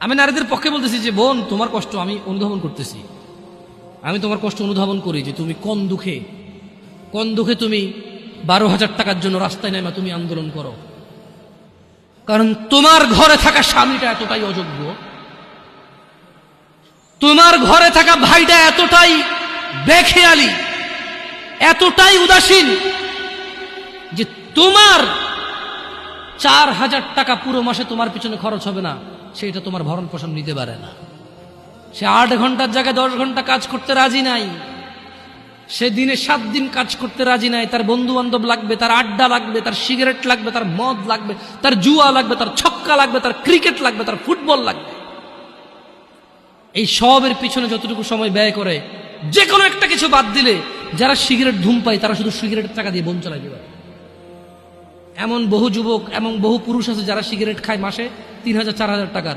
আমি নারীদের পক্ষে বলতেছি যে বোন, তোমার কষ্ট আমি অনুধাবন করতেছি, আমি তোমার কষ্ট অনুধাবন করি যে তুমি কোন দুঃখে তুমি 12,000 টাকার জন্য রাস্তায় নেমে তুমি আন্দোলন করো। কারণ তোমার ঘরে থাকা স্বামীটা এতটাই অযোগ্য, তোমার ঘরে থাকা ভাইটা এতটাই বেখেয়ালি, এতটাই উদাসীন যে তোমার 4,000 টাকা পুরো মাসে তোমার পিছনে খরচ হবে না, সেটা তোমার ভরণ পোষণ নিতে পারে না। সে 8 ঘন্টার জায়গায় 10 ঘন্টা কাজ করতে রাজি নাই, সে দিনে 7 দিন কাজ করতে রাজি নাই। তার বন্ধু বান্ধব লাগবে, তার আড্ডা লাগবে, তার সিগারেট লাগবে, তার মদ লাগবে, তার জুয়া লাগবে, তার ছক্কা লাগবে, তার ক্রিকেট লাগবে, তার ফুটবল লাগবে। এই সবের পিছনে যতটুকু সময় ব্যয় করে, যে কোনো একটা কিছু বাদ দিলে যারা সিগারেট ধূম পায় তারা শুধু সিগারেটের টাকা দিয়ে বোন চালাইতে পারে। এমন বহু যুবক, এমন বহু পুরুষ আছে যারা সিগারেট খায় মাসে 3,000 4,000 টাকার।